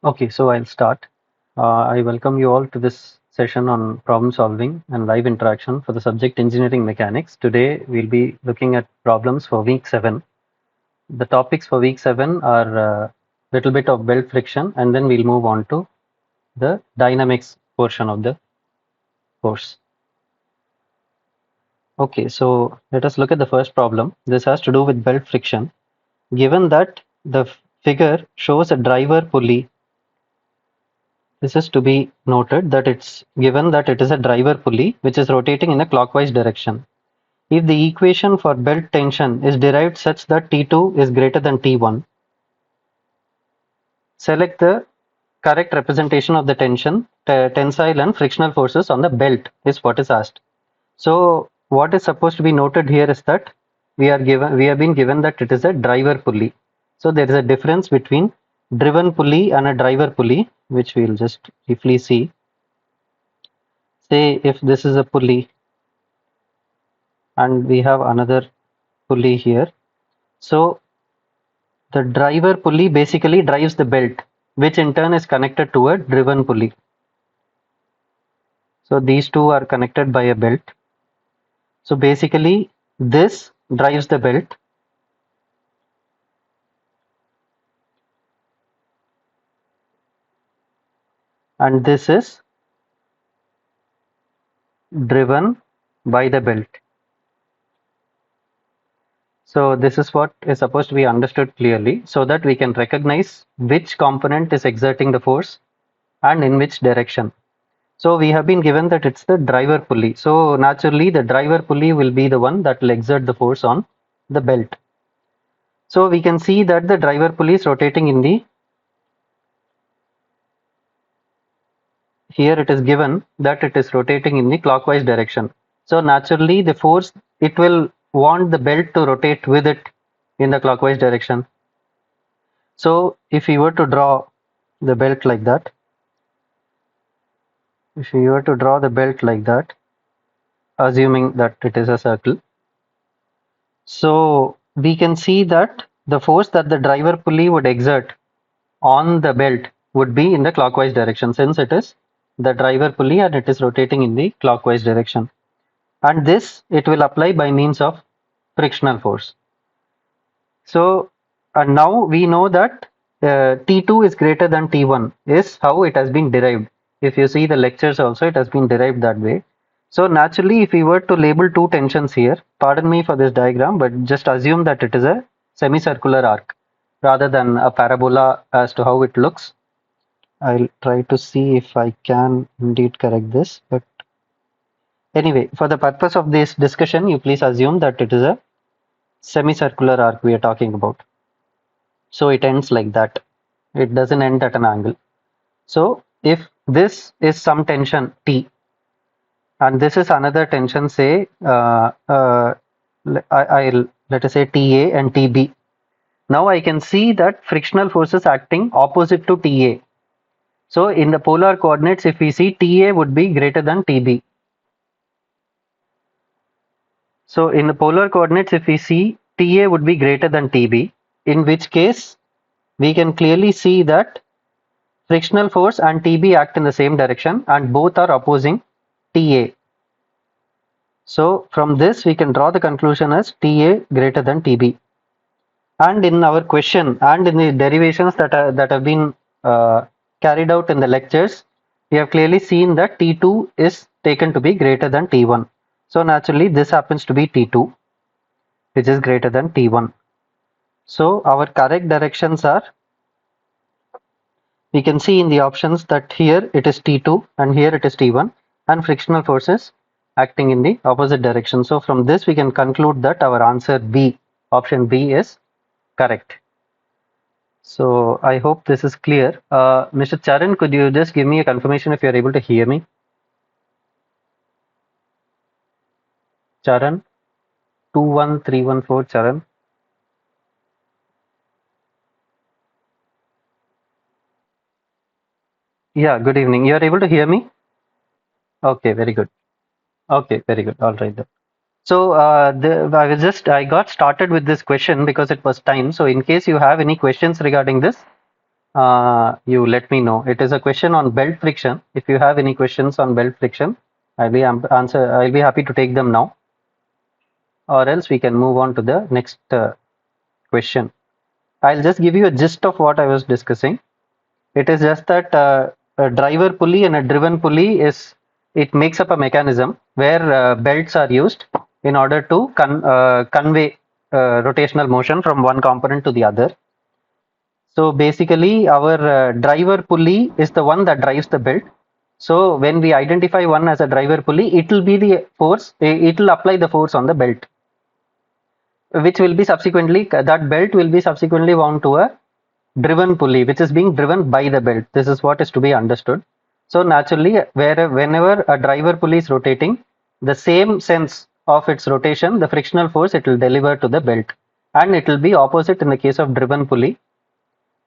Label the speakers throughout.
Speaker 1: Okay, so I'll start. I welcome you all to this session on problem solving and live interaction for the subject engineering mechanics. Today we'll be looking at problems for week 7. The topics for week 7 are little bit of belt friction, and then we'll move on to the dynamics portion of the course. Okay, so let us look at the first problem. This has to do with belt friction. Given that the figure shows a driver pulley. This is to be noted that it's given that it is a driver pulley which is rotating in a clockwise direction. If the equation for belt tension is derived such that T2 is greater than T1, select the correct representation of the tension, tensile and frictional forces on the belt is what is asked. So what is supposed to be noted here is that we have been given that it is a driver pulley. So there is a difference between driven pulley and a driver pulley, which we'll just briefly see. Say if this is a pulley and we have another pulley here. So the driver pulley basically drives the belt, which in turn is connected to a driven pulley. So these two are connected by a belt. So basically this drives the belt, and this is driven by the belt. So this is what is supposed to be understood clearly so that we can recognize which component is exerting the force and in which direction. So we have been given that it's the driver pulley. So naturally the driver pulley will be the one that will exert the force on the belt. So we can see that the driver pulley is rotating in the, here it is given that it is rotating in the clockwise direction. So naturally the force, it will want the belt to rotate with it in the clockwise direction. So if we were to draw the belt like that, if we were to draw the belt like that, assuming that it is a circle, so we can see that the force that the driver pulley would exert on the belt would be in the clockwise direction, since it is the driver pulley and it is rotating in the clockwise direction. And this it will apply by means of frictional force. So and now we know that T2 is greater than T1 is how it has been derived. If you see the lectures also, it has been derived that way. So naturally, if we were to label two tensions here, pardon me for this diagram, but just assume that it is a semicircular arc rather than a parabola as to how it looks. I'll try to see if I can indeed correct this, but anyway, for the purpose of this discussion, you please assume that it is a semicircular arc we are talking about. So it ends like that. It doesn't end at an angle. So if this is some tension T, and this is another tension, say I'll let us say TA and TB. Now I can see that frictional forces acting opposite to TA. So in the polar coordinates, if we see TA would be greater than TB. So in the polar coordinates, if we see TA would be greater than TB, in which case we can clearly see that frictional force and TB act in the same direction and both are opposing TA. So from this we can draw the conclusion as TA greater than TB. And in our question and in the derivations that have been carried out in the lectures, we have clearly seen that T2 is taken to be greater than T1. So naturally this happens to be T2, which is greater than T1. So our correct directions are, we can see in the options that here it is T2 and here it is T1, and frictional forces acting in the opposite direction. So from this we can conclude that our answer B, option B, is correct. So I hope this is clear. Mr. Charan, could you just give me a confirmation if you are able to hear me? Charan, 21314, Charan. Yeah, good evening. You are able to hear me? Okay, very good. Okay, very good. All right then. So I got started with this question because it was time. So in case you have any questions regarding this, you let me know. It is a question on belt friction. If you have any questions on belt friction, I'll be happy to take them now, or else we can move on to the next question. I'll just give you a gist of what I was discussing. It is just that a driver pulley and a driven pulley it makes up a mechanism where belts are used in order to convey rotational motion from one component to the other. So basically, our driver pulley is the one that drives the belt. So when we identify one as a driver pulley, it will be the force. It will apply the force on the belt, which will be subsequently that belt will be subsequently wound to a driven pulley, which is being driven by the belt. This is what is to be understood. So naturally, whenever a driver pulley is rotating, the same sense of its rotation, the frictional force it will deliver to the belt, and it will be opposite in the case of driven pulley.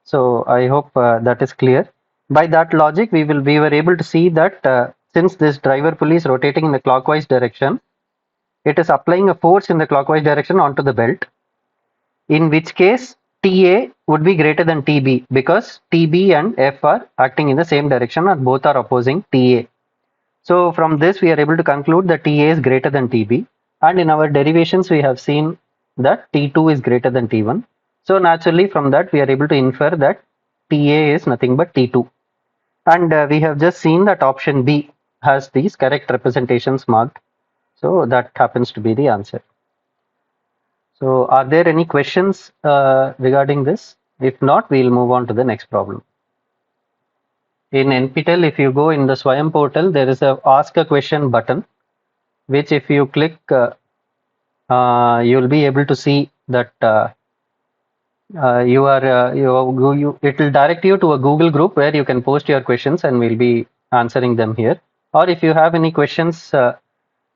Speaker 1: So I hope that is clear. By that logic, we were able to see that since this driver pulley is rotating in the clockwise direction, it is applying a force in the clockwise direction onto the belt, in which case TA would be greater than TB because TB and F are acting in the same direction and both are opposing TA. So from this we are able to conclude that TA is greater than TB, and in our derivations we have seen that T2 is greater than T1. So naturally from that we are able to infer that TA is nothing but T2, and we have just seen that option B has these correct representations marked. So that happens to be the answer. So are there any questions regarding this? If not, we'll move on to the next problem. In NPTEL, if you go in the Swayam portal, there is a ask a question button, which if you click, you'll be able to see that it will direct you to a Google group where you can post your questions and we'll be answering them here. Or if you have any questions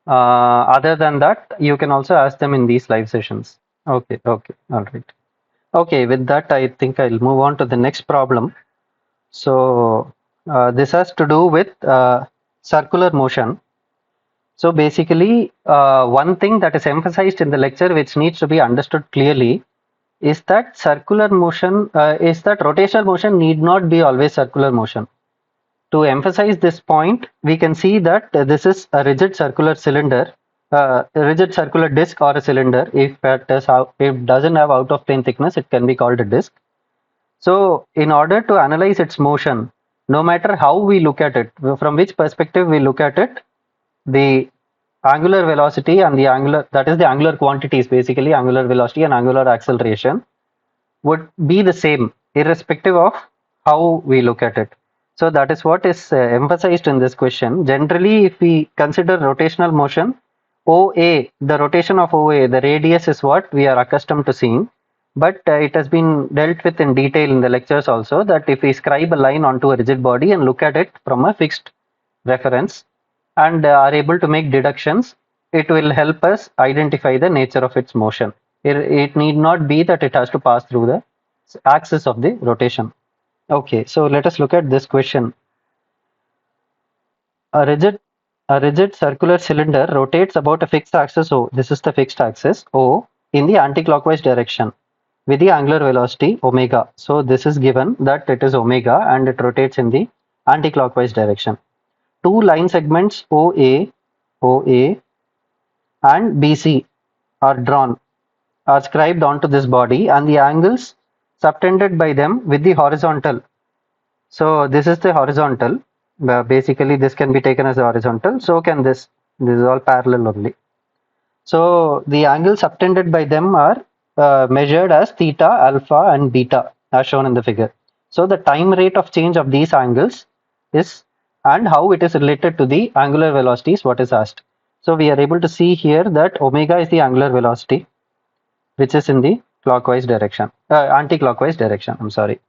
Speaker 1: other than that, you can also ask them in these live sessions. Okay, all right. Okay, with that, I think I'll move on to the next problem. So this has to do with circular motion. So basically, one thing that is emphasized in the lecture, which needs to be understood clearly, is that circular motion, is that rotational motion need not be always circular motion. To emphasize this point, we can see that this is a rigid circular cylinder, a rigid circular disc or a cylinder. If it doesn't have out of plane thickness, it can be called a disc. So in order to analyze its motion, no matter how we look at it, from which perspective we look at it, the angular velocity and the angular quantities, basically angular velocity and angular acceleration, would be the same irrespective of how we look at it. So that is what is emphasized in this question. Generally, if we consider rotational motion, OA, the rotation of OA, the radius is what we are accustomed to seeing. But it has been dealt with in detail in the lectures also, that if we scribe a line onto a rigid body and look at it from a fixed reference and are able to make deductions, it will help us identify the nature of its motion. It need not be that it has to pass through the axis of the rotation. Okay, so let us look at this question. A rigid circular cylinder rotates about a fixed axis O. This is the fixed axis O in the anticlockwise direction with the angular velocity omega. So this is given that it is omega and it rotates in the anticlockwise direction. Two line segments OA and BC are scribed onto this body, and the angles subtended by them with the horizontal. So this is the horizontal. Basically, this can be taken as the horizontal. So can this. This is all parallel only. So the angles subtended by them are measured as theta, alpha, and beta, as shown in the figure. So the time rate of change of these angles is, and how it is related to the angular velocity is what is asked. So we are able to see here that omega is the angular velocity, which is in the clockwise direction, anti-clockwise direction. I'm sorry.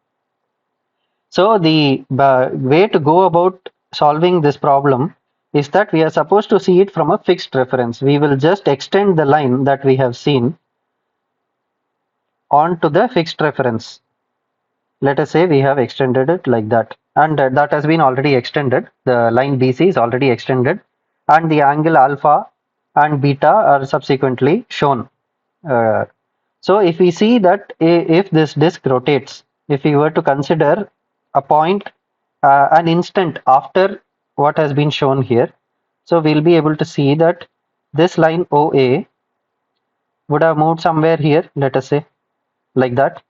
Speaker 1: So the way to go about solving this problem is that we are supposed to see it from a fixed reference. We will just extend the line that we have seen onto the fixed reference. Let us say we have extended it like that, and that has been already extended. The line BC is already extended, and the angle alpha and beta are subsequently shown. So if we see that if this disk rotates if we were to consider a point, an instant after what has been shown here, so we'll be able to see that this line OA would have moved somewhere here, let us say, like that,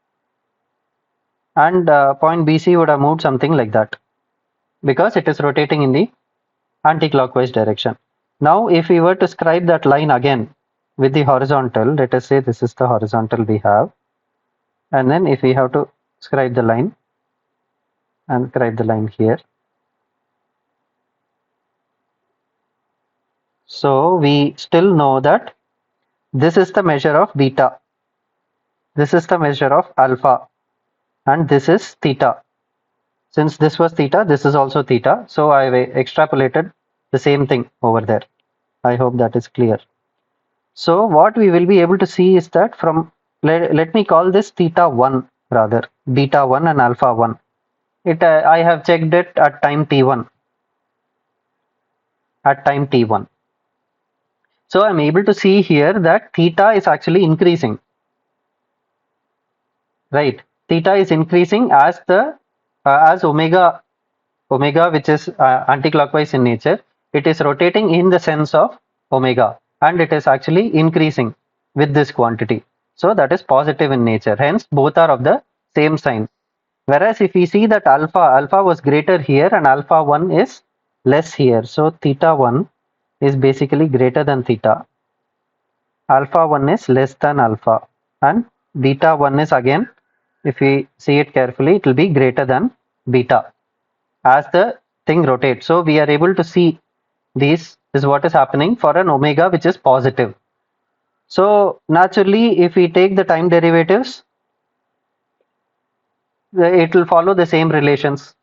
Speaker 1: and point BC would have moved something like that because it is rotating in the anti-clockwise direction. Now, if we were to scribe that line again with the horizontal, let us say this is the horizontal we have, and then if we have to scribe the line and scribe the line here, so we still know that this is the measure of beta, this is the measure of alpha, and this is theta. Since this was theta, this is also theta, so I extrapolated the same thing over there. I hope that is clear. So what we will be able to see is that from, let me call this theta 1 rather, beta 1 and alpha 1. I have checked it at time t1. At time t1. So I'm able to see here that theta is actually increasing. Right. Theta is increasing as the as omega which is anti-clockwise in nature, it is rotating in the sense of omega, and it is actually increasing with this quantity. So that is positive in nature. Hence, both are of the same sign. Whereas if we see that alpha was greater here and alpha 1 is less here. So theta 1 is basically greater than theta. Alpha 1 is less than alpha. And beta 1 is again, if we see it carefully, it will be greater than beta as the thing rotates. So we are able to see this is what is happening for an omega which is positive. So naturally, if we take the time derivatives, it will follow the same relations.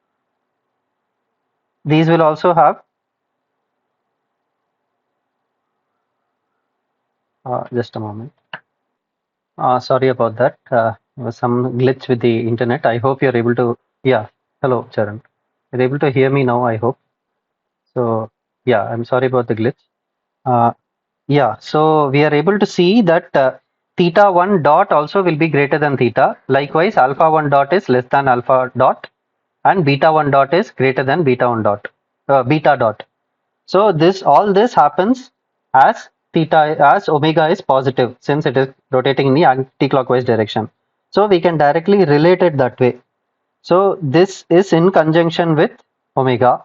Speaker 1: These will also have just a moment. Sorry about that. There was some glitch with the internet. I hope you're able to. Yeah. Hello, Charan. You're able to hear me now, I hope. So, yeah, I'm sorry about the glitch. Uh, yeah, so we are able to see that theta 1 dot also will be greater than theta. Likewise, alpha 1 dot is less than alpha dot, and beta 1 dot is greater than beta 1 dot, beta dot. So all this happens as theta, as omega is positive, since it is rotating in the anti-clockwise direction. So we can directly relate it that way. So this is in conjunction with omega.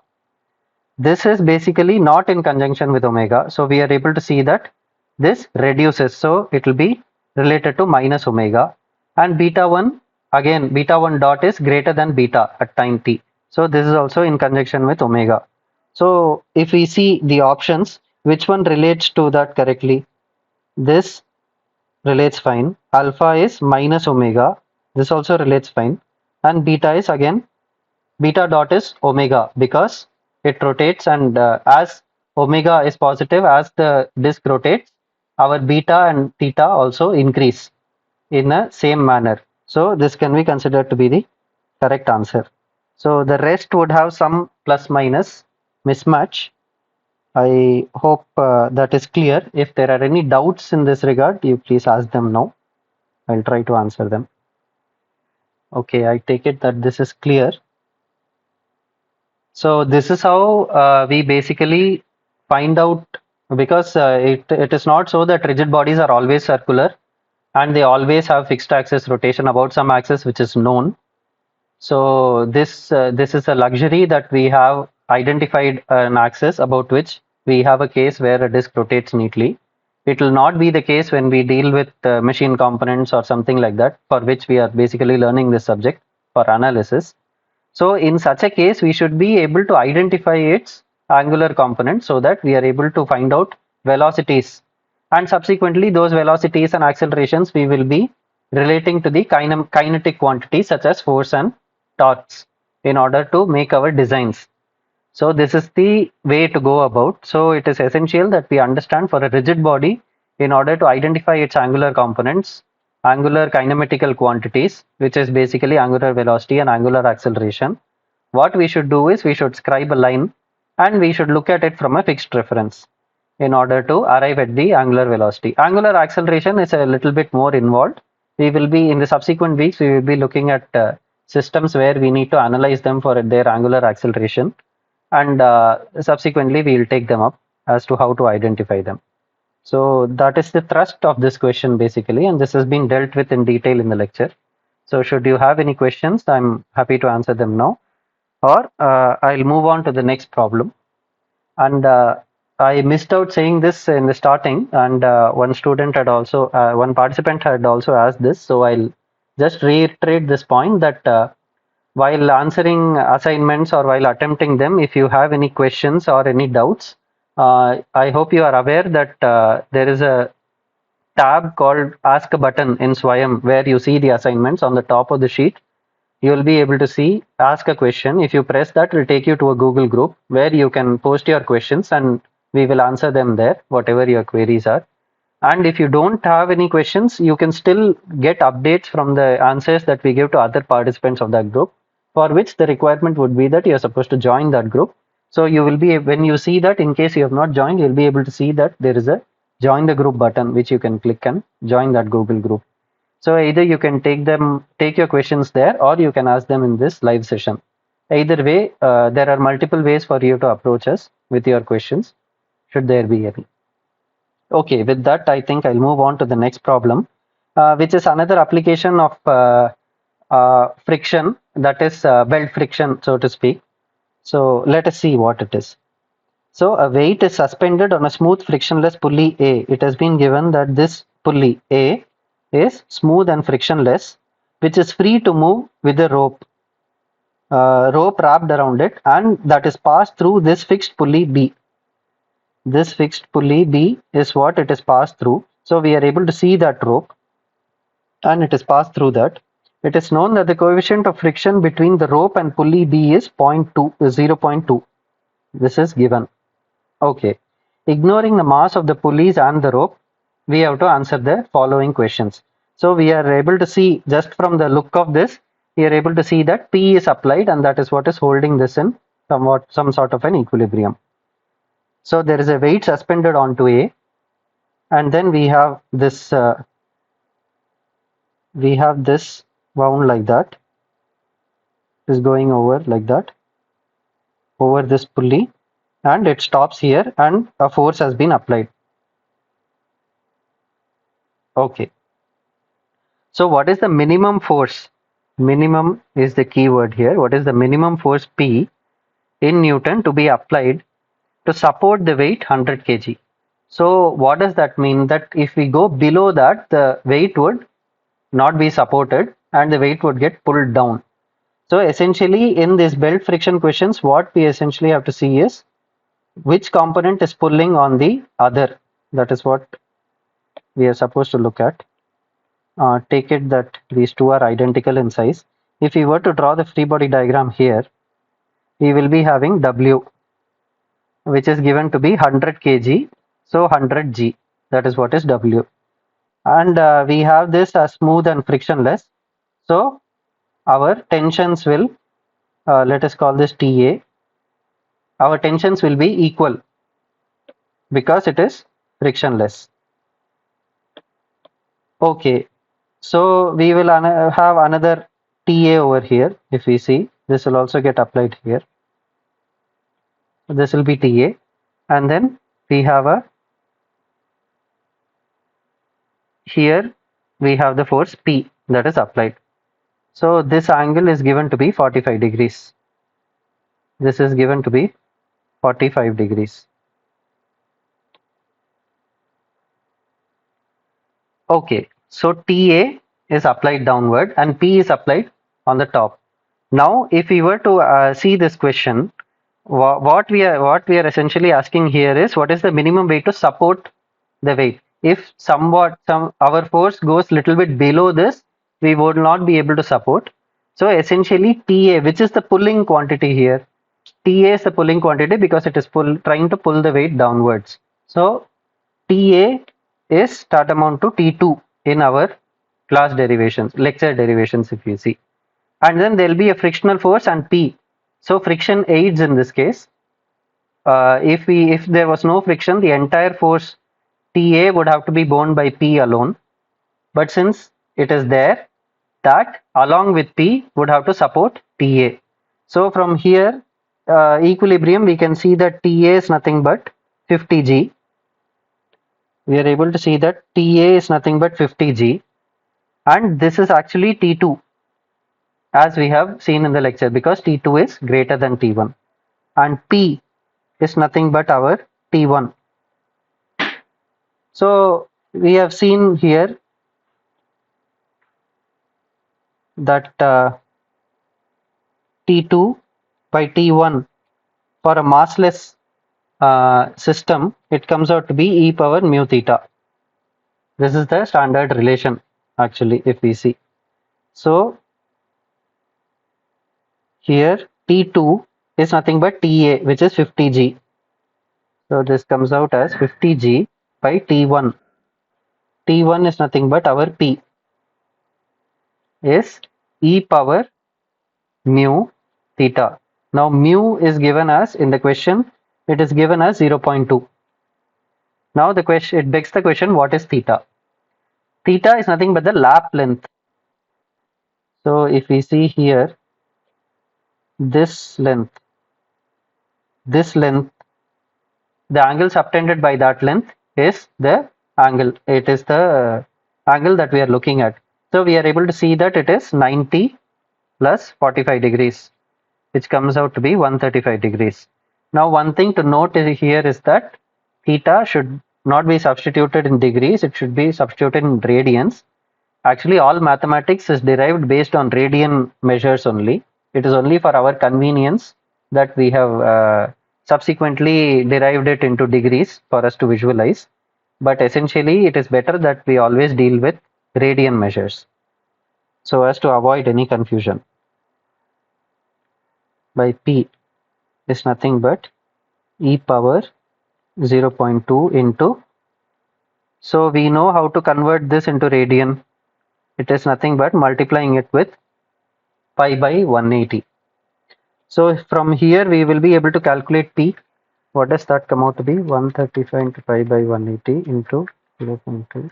Speaker 1: This is basically not in conjunction with omega. So we are able to see that this reduces. So it will be related to minus omega. And beta 1, again, beta 1 dot is greater than beta at time t. So this is also in conjunction with omega. So if we see the options, which one relates to that correctly? This relates fine. Alpha is minus omega. This also relates fine. And beta is again, beta dot is omega because it rotates, and as omega is positive, as the disk rotates, our beta and theta also increase in the same manner. So this can be considered to be the correct answer. So the rest would have some plus minus mismatch. I hope that is clear. If there are any doubts in this regard, you please ask them now. I'll try to answer them. Okay, I take it that this is clear. So this is how we basically find out, because it is not so that rigid bodies are always circular and they always have fixed axis rotation about some axis which is known. So this is a luxury that we have identified an axis about which we have a case where a disk rotates neatly. It will not be the case when we deal with machine components or something like that, for which we are basically learning this subject for analysis. So in such a case, we should be able to identify its angular component so that we are able to find out velocities, and subsequently those velocities and accelerations we will be relating to the kinetic quantities such as force and torques in order to make our designs. So this is the way to go about. So it is essential that we understand for a rigid body, in order to identify its angular components, angular kinematical quantities, which is basically angular velocity and angular acceleration, what we should do is we should scribe a line and we should look at it from a fixed reference in order to arrive at the angular velocity. Angular acceleration is a little bit more involved. We will be, in the subsequent weeks, we will be looking at systems where we need to analyze them for their angular acceleration, and subsequently we'll take them up as to how to identify them. So that is the thrust of this question basically, and this has been dealt with in detail in the lecture. So should you have any questions, I'm happy to answer them now, or I'll move on to the next problem. And I missed out saying this in the starting, and one participant had also asked this, so I'll just reiterate this point that while answering assignments or while attempting them, if you have any questions or any doubts, I hope you are aware that there is a tab called Ask a Button in Swayam where you see the assignments on the top of the sheet. You will be able to see Ask a Question. If you press that, it will take you to a Google group where you can post your questions and we will answer them there, whatever your queries are. And if you don't have any questions, you can still get updates from the answers that we give to other participants of that group, for which the requirement would be that you're supposed to join that group. So you will be, when you see that, in case you have not joined, you'll be able to see that there is a join the group button, which you can click and join that Google group. So either you can take your questions there, or you can ask them in this live session. Either way, there are multiple ways for you to approach us with your questions, should there be any. Okay, with that, I think I'll move on to the next problem, which is another application of friction, that is belt friction, so to speak. So let us see what it is. So a weight is suspended on a smooth frictionless pulley A. It has been given that this pulley A is smooth and frictionless, which is free to move with a rope wrapped around it, and that is passed through this fixed pulley B. This fixed pulley B is what it is passed through. So we are able to see that rope and it is passed through that. It is known that the coefficient of friction between the rope and pulley B is 0.2. This is given. Okay. Ignoring the mass of the pulleys and the rope, we have to answer the following questions. So we are able to see, just from the look of this, we are able to see that P is applied, and that is what is holding this in some sort of an equilibrium. So there is a weight suspended onto A, and then we have this wound like that. Is going over like that over this pulley, and it stops here, and a force has been applied. Okay. So what is the minimum force? Minimum is the key word here. What is the minimum force P in Newton to be applied to support the weight 100 kg? So what does that mean? That if we go below that, the weight would not be supported and the weight would get pulled down. So essentially in these belt friction questions, what we essentially have to see is which component is pulling on the other. That is what we are supposed to look at. Take it that these two are identical in size. If we were to draw the free body diagram here, we will be having W, which is given to be 100 kg, so 100 G. That is what is W. And we have this as smooth and frictionless. So our tensions will, let us call this TA. Our tensions will be equal because it is frictionless. Okay, so we will have another TA over here. If we see, this will also get applied here. This will be TA, and then we have a, here we have the force P that is applied. So this angle is given to be 45 degrees. This is given to be 45 degrees. Okay, so TA is applied downward and P is applied on the top. Now, if we were to see this question, what we are essentially asking here is, what is the minimum weight to support the weight? If our force goes little bit below this, we would not be able to support. So essentially TA, which is the pulling quantity here, TA is the pulling quantity because it is trying to pull the weight downwards. So TA is tantamount to T2 in our class derivations, lecture derivations, if you see. And then there will be a frictional force and P. So friction aids in this case. If there was no friction, the entire force TA would have to be borne by P alone. But since it is there, that along with P would have to support TA. So from here, equilibrium, we can see that TA is nothing but 50G. We are able to see that TA is nothing but 50G, and this is actually T2, as we have seen in the lecture, because T2 is greater than T1, and P is nothing but our T1. So we have seen here that T2 by T1 for a massless system, it comes out to be e power mu theta. This is the standard relation actually, if we see. So here T2 is nothing but TA, which is 50G. So this comes out as 50G by T1. T1 is nothing but our P is e power mu theta. Now mu is given as, in the question, it is given as 0.2. Now the question, it begs the question, what is theta? Theta is nothing but the lap length. So if we see here, this length, the angle subtended by that length is the angle. It is the angle that we are looking at. So we are able to see that it is 90 plus 45 degrees, which comes out to be 135 degrees. Now one thing to note here is that theta should not be substituted in degrees, it should be substituted in radians. Actually, all mathematics is derived based on radian measures only. It is only for our convenience that we have subsequently derived it into degrees for us to visualize. But essentially, it is better that we always deal with radian measures so as to avoid any confusion. By P is nothing but e power 0.2 into, so we know how to convert this into radian. It is nothing but multiplying it with pi by 180. So from here we will be able to calculate P. What does that come out to be? 135 into pi by 180 into 0.2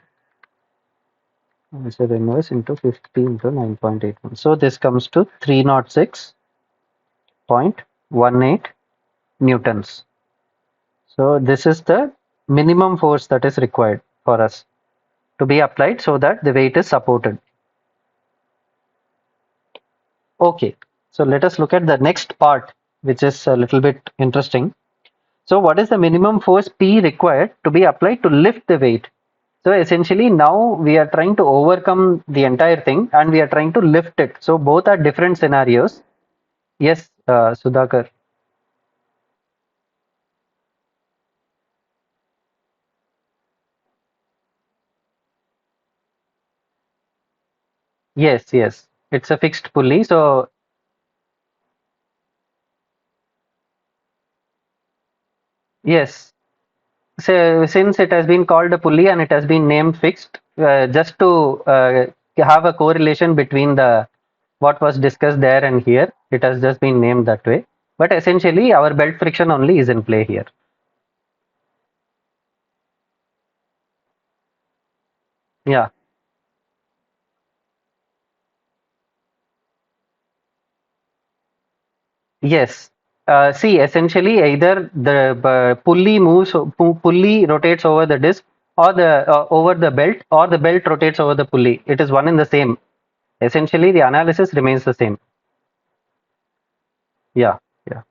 Speaker 1: Z inverse into 50 into 9.81. So this comes to 306.18 newtons. So this is the minimum force that is required for us to be applied so that the weight is supported. Okay, so let us look at the next part, which is a little bit interesting. So what is the minimum force P required to be applied to lift the weight? So essentially now we are trying to overcome the entire thing and we are trying to lift it. So both are different scenarios. Yes, Sudhakar. Yes, yes. It's a fixed pulley. So yes. So since it has been called a pulley and it has been named fixed, just to have a correlation between the what was discussed there and here, it has just been named that way. But essentially, our belt friction only is in play here. Yeah. Yes. See, essentially, either the pulley rotates over the disc, or the over the belt, or the belt rotates over the pulley. It is one in the same. Essentially, the analysis remains the same. Yeah. Yeah.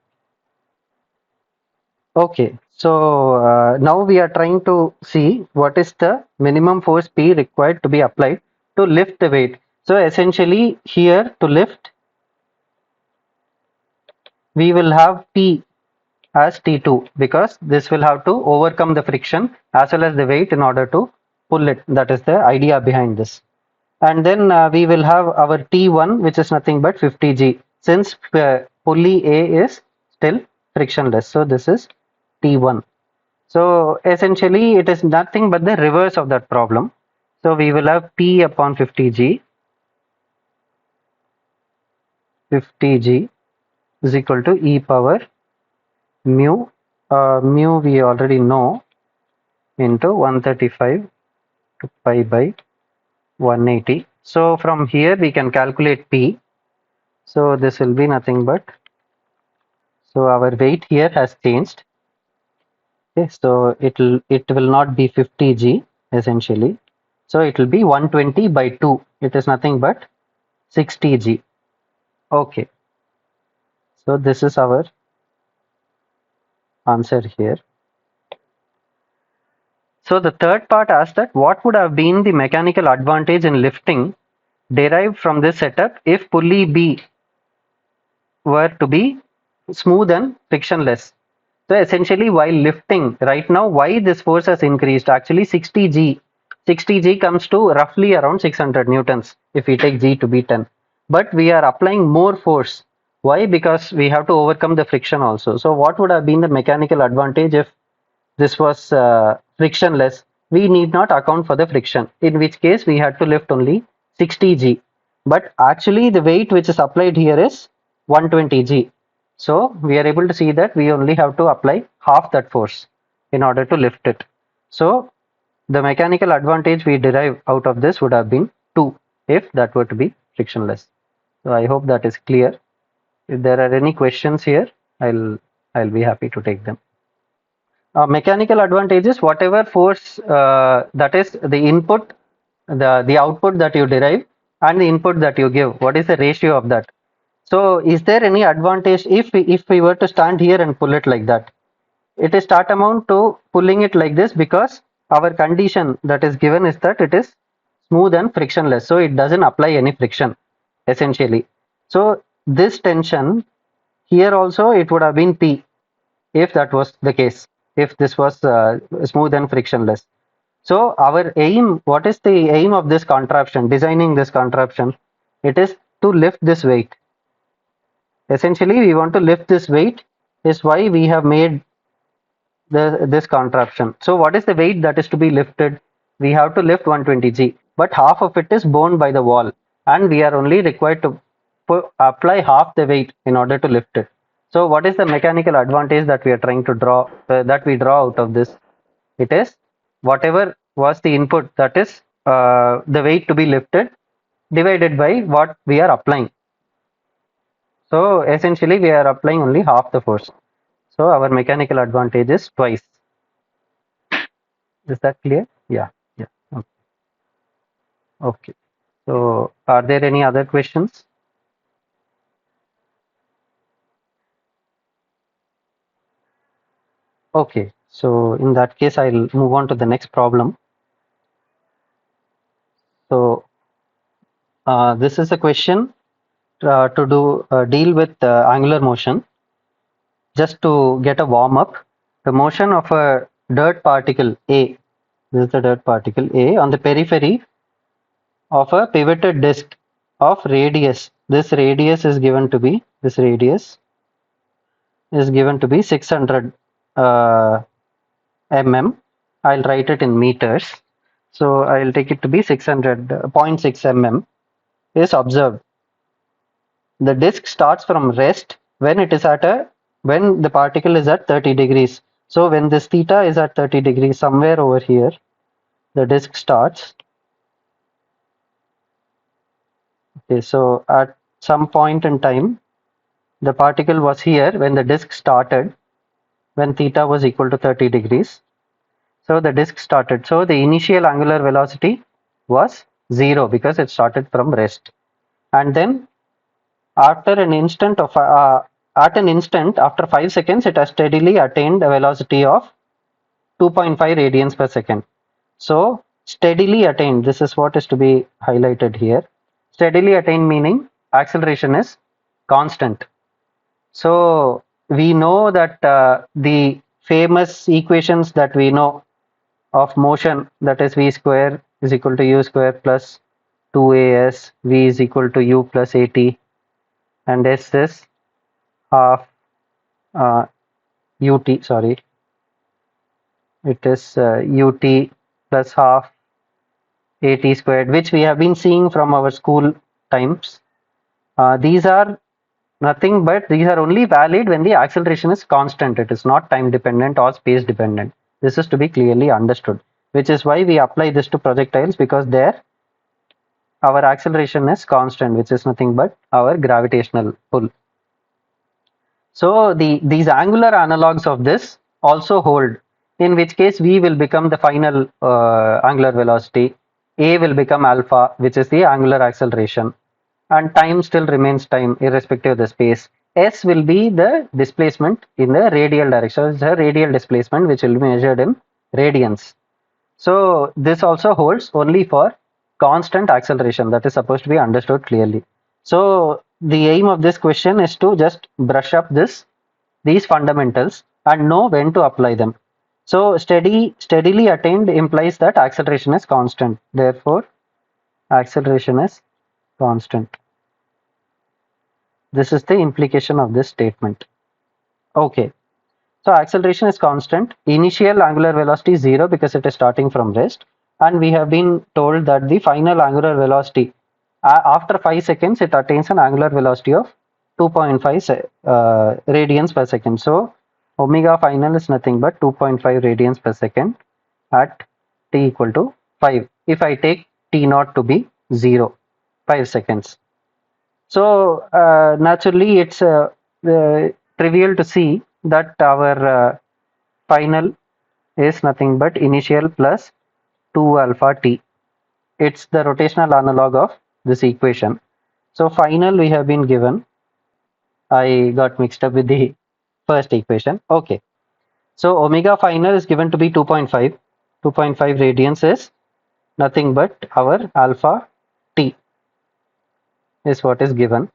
Speaker 1: Okay. So now we are trying to see what is the minimum force P required to be applied to lift the weight. So essentially, here to lift, we will have P as T2 because this will have to overcome the friction as well as the weight in order to pull it. That is the idea behind this. And then we will have our T1, which is nothing but 50G, since pulley A is still frictionless. So this is T1. So essentially it is nothing but the reverse of that problem. So we will have P upon 50G, 50G is equal to e power mu, mu we already know, into 135 to pi by 180. So from here we can calculate P. So this will be nothing but, so our weight here has changed. Okay, so it will not be 50 G essentially. So it will be 120 by 2. It is nothing but 60 G. Okay, so this is our answer here. So the third part asks that what would have been the mechanical advantage in lifting derived from this setup if pulley B were to be smooth and frictionless. So essentially while lifting right now, why this force has increased? Actually 60 G. 60 G comes to roughly around 600 newtons if we take G to be 10. But we are applying more force. Why? Because we have to overcome the friction also. So what would have been the mechanical advantage if this was frictionless? We need not account for the friction, in which case we had to lift only 60 G. But actually the weight which is applied here is 120 G. So we are able to see that we only have to apply half that force in order to lift it. So the mechanical advantage we derive out of this would have been 2 if that were to be frictionless. So I hope that is clear. If there are any questions here, I'll be happy to take them. Mechanical advantages, whatever force that is the input, the output that you derive and the input that you give, what is the ratio of that? So is there any advantage if we were to stand here and pull it like that? It is tantamount to pulling it like this because our condition that is given is that it is smooth and frictionless, so it doesn't apply any friction essentially. So this tension here also it would have been P if that was the case, if this was smooth and frictionless. So our aim, what is the aim of this contraption, designing this contraption? It is to lift this weight. Essentially, we want to lift this weight, is why we have made this contraption. So what is the weight that is to be lifted? We have to lift 120 G, but half of it is borne by the wall, and we are only required to apply half the weight in order to lift it. So what is the mechanical advantage that we are trying to draw, that we draw out of this? It is whatever was the input, that is the weight to be lifted, divided by what we are applying. So essentially we are applying only half the force. So our mechanical advantage is twice. Is that clear? Yeah. Yeah. Okay. Okay. So are there any other questions? Okay. So in that case, I'll move on to the next problem. So this is a question to deal with angular motion. Just to get a warm up, the motion of a dirt particle A, this is the dirt particle A, on the periphery of a pivoted disk of radius. This radius is given to be, 600 mm. I'll write it in meters. So I'll take it to be 600.6 mm is observed. The disk starts from rest when it is when the particle is at 30 degrees. So when this theta is at 30 degrees, somewhere over here, the disk starts. Okay, so at some point in time, the particle was here when the disk started, when theta was equal to 30 degrees. So the disk started. So the initial angular velocity was 0 because it started from rest. And then after an instant after 5 seconds, it has steadily attained a velocity of 2.5 radians per second. So steadily attained, this is what is to be highlighted here. Steadily attained meaning acceleration is constant. So we know that the famous equations that we know of motion, that is v square is equal to u square plus 2as, v is equal to u plus at, and s is half ut, sorry, it is ut plus half at squared, which we have been seeing from our school times. These are nothing but these are only valid when the acceleration is constant. It is not time dependent or space dependent. This is to be clearly understood, which is why we apply this to projectiles, because there our acceleration is constant, which is nothing but our gravitational pull. So these angular analogues of this also hold, in which case v will become the final angular velocity, a will become alpha, which is the angular acceleration, and time still remains time irrespective of the space. S will be the displacement in the radial direction. It's a radial displacement which will be measured in radians. So this also holds only for constant acceleration, that is supposed to be understood clearly. So the aim of this question is to just brush up these fundamentals and know when to apply them. So steadily attained implies that acceleration is constant. Therefore, acceleration is constant. This is the implication of this statement. Okay. So acceleration is constant. Initial angular velocity is 0 because it is starting from rest. And we have been told that the final angular velocity, after 5 seconds, it attains an angular velocity of 2.5 radians per second. So omega final is nothing but 2.5 radians per second at t equal to 5. If I take t naught to be 0, 5 seconds. So naturally, it's trivial to see that our final is nothing but initial plus 2 alpha t. It's the rotational analog of this equation. So final we have been given. I got mixed up with the first equation. Okay. So omega final is given to be 2.5. 2.5 radians is nothing but our alpha t is what is given.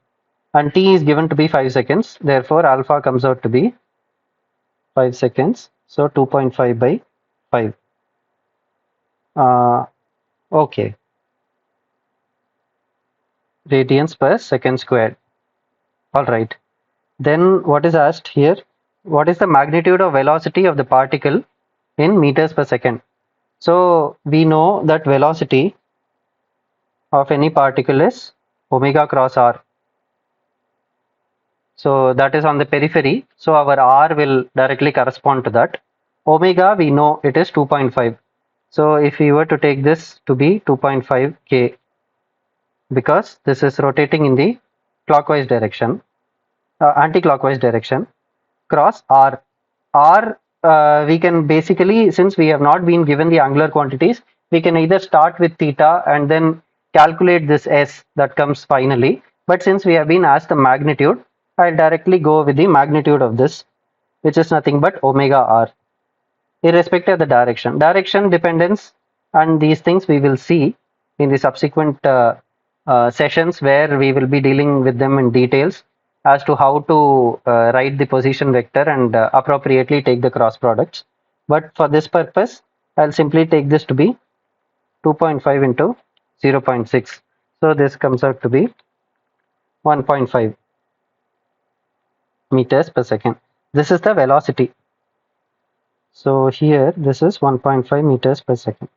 Speaker 1: And t is given to be 5 seconds. Therefore, alpha comes out to be 5 seconds. So 2.5 by 5. Okay. Radians per second squared. All right. Then what is asked here? What is the magnitude of velocity of the particle in meters per second? So we know that velocity of any particle is omega cross r. So that is on the periphery. So our r will directly correspond to that. Omega we know it is 2.5. So if we were to take this to be 2.5 k, because this is rotating in the clockwise direction, anti-clockwise direction, cross r. R we can basically, since we have not been given the angular quantities, we can either start with theta and then calculate this s that comes finally. But since we have been asked the magnitude, I'll directly go with the magnitude of this, which is nothing but omega r, irrespective of the direction. Direction dependence and these things we will see in the subsequent sessions, where we will be dealing with them in details as to how to write the position vector and appropriately take the cross products. But for this purpose, I'll simply take this to be 2.5 into 0.6. So this comes out to be 1.5 meters per second. This is the velocity. So here this is 1.5 meters per second.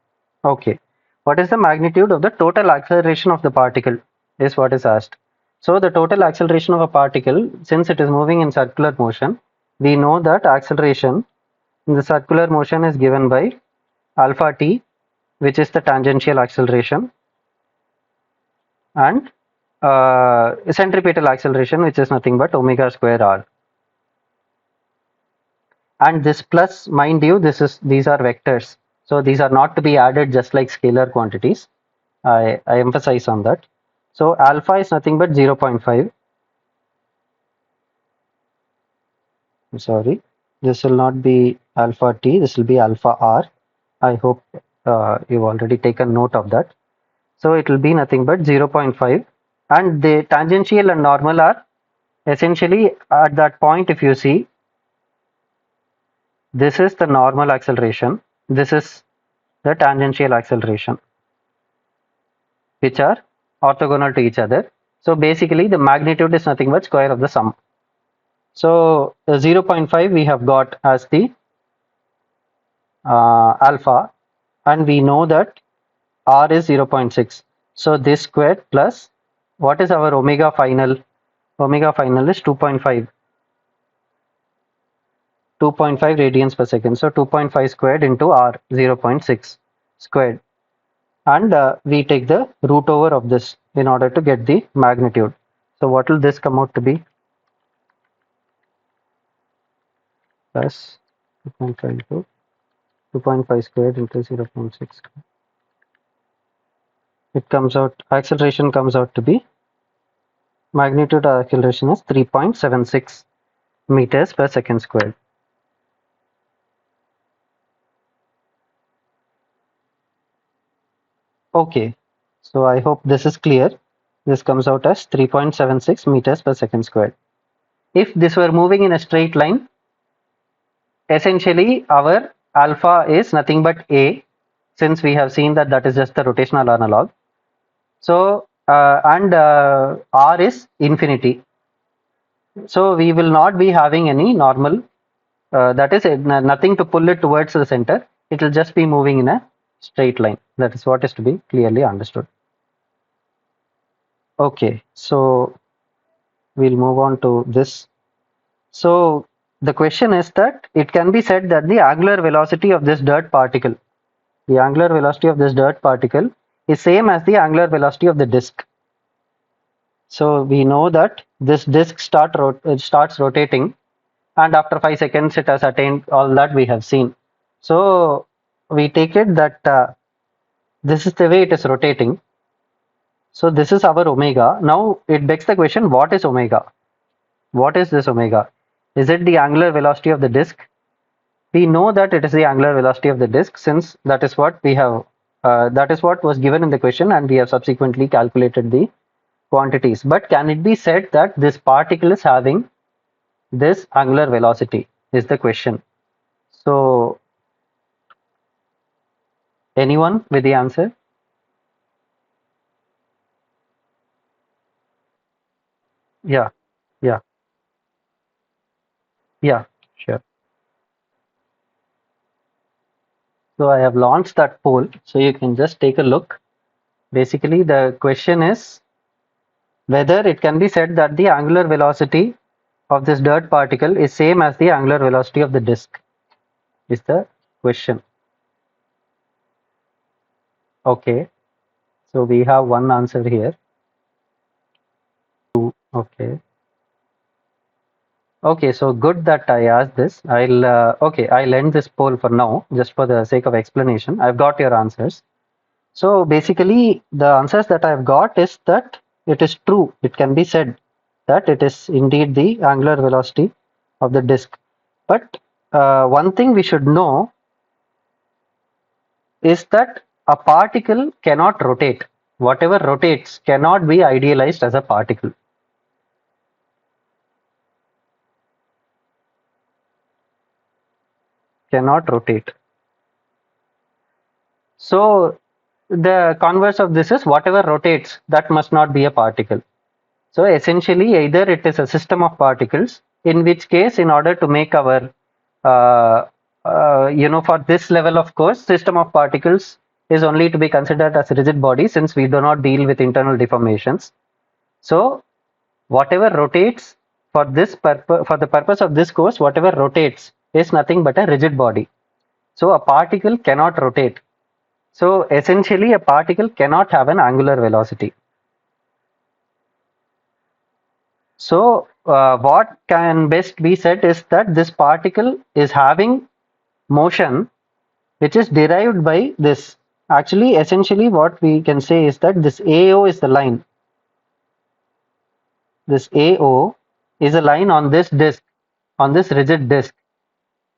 Speaker 1: Okay. What is the magnitude of the total acceleration of the particle is what is asked. So the total acceleration of a particle, since it is moving in circular motion, we know that acceleration in the circular motion is given by alpha t, which is the tangential acceleration, and centripetal acceleration, which is nothing but omega square r. And this plus, mind you, these are vectors. So these are not to be added just like scalar quantities. I emphasize on that. So alpha is nothing but 0.5. I'm sorry, this will not be alpha t, this will be alpha r. I hope you've already taken note of that. So it will be nothing but 0.5, and the tangential and normal are essentially at that point. If you see, this is the normal acceleration, this is the tangential acceleration, which are orthogonal to each other. So basically the magnitude is nothing but square of the sum. So 0.5 we have got as the alpha, and we know that r is 0.6. So this squared plus, what is our omega final? Omega final is 2.5. 2.5 radians per second. So 2.5 squared into r, 0.6 squared. and we take the root over of this in order to get the magnitude. So what will this come out to be? Plus 2.5 into 2.5 squared into 0.6. It comes out, acceleration comes out to be, magnitude of acceleration is 3.76 meters per second squared. Okay, so I hope this is clear. This comes out as 3.76 meters per second squared. If this were moving in a straight line, essentially our alpha is nothing but a, since we have seen that that is just the rotational analog. So and r is infinity. So we will not be having any normal, that is nothing to pull it towards the center. It will just be moving in a straight line. That is what is to be clearly understood. Okay, so we'll move on to this. So the question is that it can be said that the angular velocity of this dirt particle, the angular velocity of this dirt particle is same as the angular velocity of the disk. So we know that this disk starts rotating, and after 5 seconds it has attained all that we have seen. So we take it that this is the way it is rotating. So this is our omega. Now it begs the question, what is omega? What is this omega? Is it the angular velocity of the disk? We know that it is the angular velocity of the disk, since that is what we have, that is what was given in the question, and we have subsequently calculated the quantities. But can it be said that this particle is having this angular velocity, is the question. So anyone with the answer? Yeah, yeah, yeah, sure. So I have launched that poll, so you can just take a look. Basically, the question is whether it can be said that the angular velocity of this dirt particle is same as the angular velocity of the disk, is the question. Okay, so we have one answer here. Okay. Okay, so good that I asked this. I'll end this poll for now, just for the sake of explanation. I've got your answers. So basically, the answers that I've got is that it is true. It can be said that it is indeed the angular velocity of the disk. But one thing we should know is that a particle cannot rotate. Whatever rotates cannot be idealized as a particle. Cannot rotate. So the converse of this is whatever rotates, that must not be a particle. So essentially, either it is a system of particles, in which case, in order to make our, for this level of course, system of particles is only to be considered as rigid body, since we do not deal with internal deformations. So whatever rotates for this for the purpose of this course, whatever rotates is nothing but a rigid body. So a particle cannot rotate. So essentially, a particle cannot have an angular velocity. So what can best be said is that this particle is having motion which is derived by this. Actually, essentially what we can say is that this AO is the line. This AO is a line on this disk, on this rigid disk,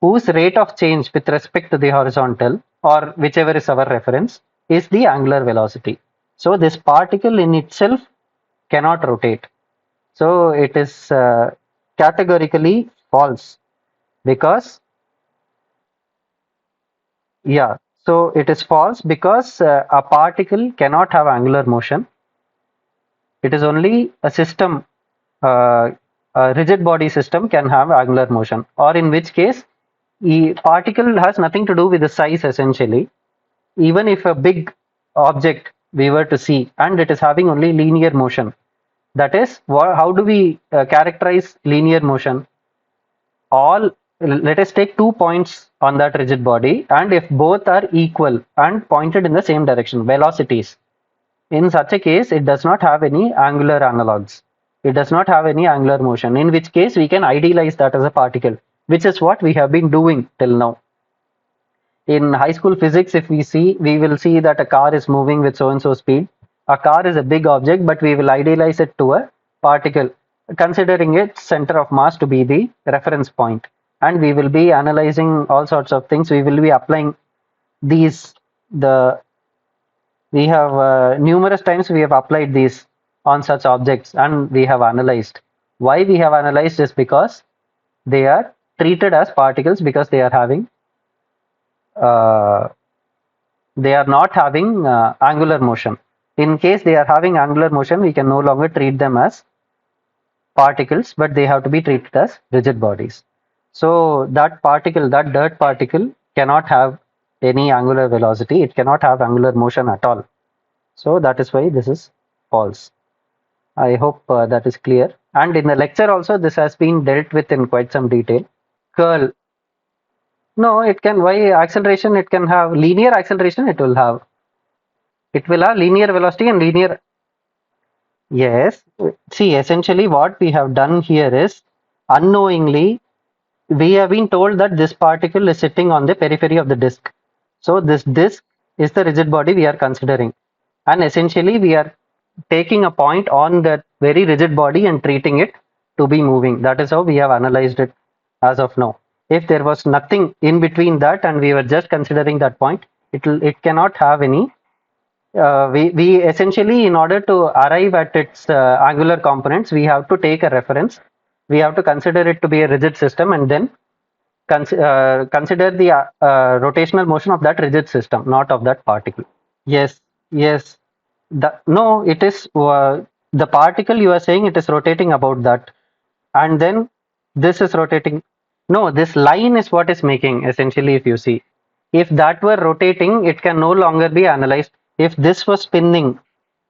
Speaker 1: whose rate of change with respect to the horizontal, or whichever is our reference, is the angular velocity. So this particle in itself cannot rotate. So it is categorically false, because, yeah, so it is false because a particle cannot have angular motion. It is only a system, a rigid body system can have angular motion, or in which case, the particle has nothing to do with the size essentially. Even if a big object we were to see and it is having only linear motion, that is, how do we characterize linear motion? All let us take 2 points on that rigid body, and if both are equal and pointed in the same direction, velocities, in such a case, it does not have any angular analogues. It does not have any angular motion, in which case we can idealize that as a particle, which is what we have been doing till now. In high school physics, if we will see that a car is moving with so and so speed. A car is a big object, but we will idealize it to a particle, considering its center of mass to be the reference point. And we will be analyzing all sorts of things. We will be applying these, the we have numerous times we have applied these on such objects, and we have analyzed. Why we have analyzed is because they are treated as particles, because uh, they are not having angular motion. In case they are having angular motion, we can no longer treat them as particles, but they have to be treated as rigid bodies. So that particle, that dirt particle, cannot have any angular velocity. It cannot have angular motion at all. So that is why this is false. I hope that is clear. And in the lecture also, this has been dealt with in quite some detail. Curl. No, it can, why acceleration? It can have linear acceleration, it will have. It will have linear velocity and linear. Yes. See, essentially what we have done here is, unknowingly, we have been told that this particle is sitting on the periphery of the disk. So this disk is the rigid body we are considering. And essentially we are taking a point on that very rigid body and treating it to be moving. That is how we have analyzed it as of now. If there was nothing in between that and we were just considering that point, it cannot have any. We essentially, in order to arrive at its angular components, we have to take a reference. We have to consider it to be a rigid system, and then consider the rotational motion of that rigid system, not of that particle. Yes, yes. No, it is the particle you are saying, it is rotating about that, and then this is rotating. No, this line is what is making, essentially, if you see. If that were rotating, it can no longer be analyzed. If this was spinning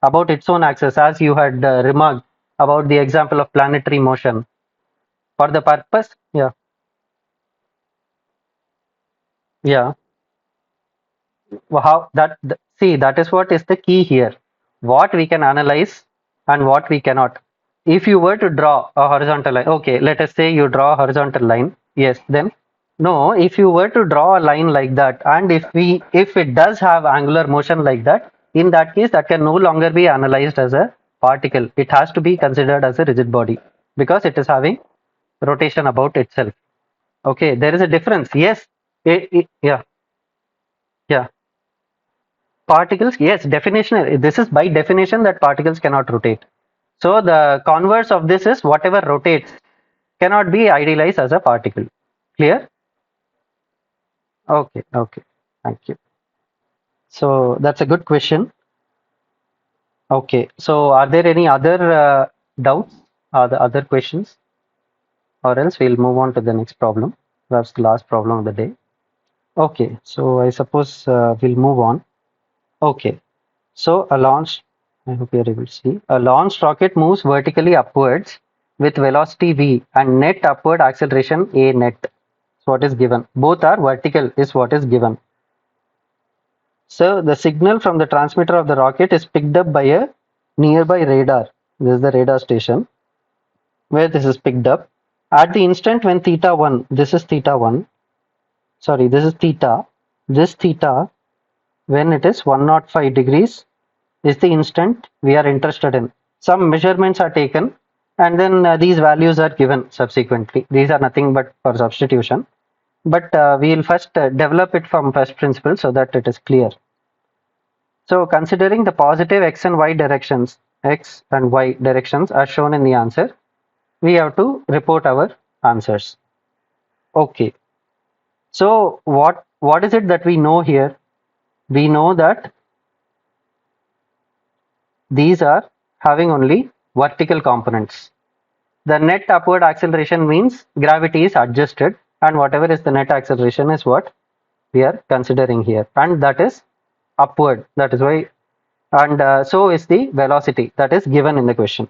Speaker 1: about its own axis, as you had remarked about the example of planetary motion, for the purpose, yeah, yeah. How that, see, that is what is the key here. What we can analyze and what we cannot. If you were to draw a horizontal line, okay, let us say you draw a horizontal line. Yes, then no, if you were to draw a line like that, and if it does have angular motion like that, in that case that can no longer be analyzed as a particle. It has to be considered as a rigid body, because it is having rotation about itself. Okay, there is a difference. Yes, yeah, yeah. Particles, yes, definition. This is by definition that particles cannot rotate. So the converse of this is whatever rotates cannot be idealized as a particle. Clear? Okay, okay. Thank you. So that's a good question. Okay. So are there any other doubts? Are the other questions? Or else we'll move on to the next problem. That's the last problem of the day. Okay. So I suppose we'll move on. Okay. So a launch, I hope you're able to see. A launched rocket moves vertically upwards with velocity v and net upward acceleration a net. So what is given? Both are vertical is what is given. So the signal from the transmitter of the rocket is picked up by a nearby radar. This is the radar station where this is picked up. At the instant when theta 1, this is theta 1, sorry, this is theta. This theta, when it is 105 degrees, is the instant we are interested in. Some measurements are taken, and then these values are given subsequently. These are nothing but for substitution. But we will first develop it from first principle so that it is clear. So considering the positive x and y directions, x and y directions are shown in the answer, we have to report our answers. Okay. So what is it that we know here? We know that these are having only vertical components. The net upward acceleration means gravity is adjusted, and whatever is the net acceleration is what we are considering here, and that is upward. That is why, and so is the velocity that is given in the question.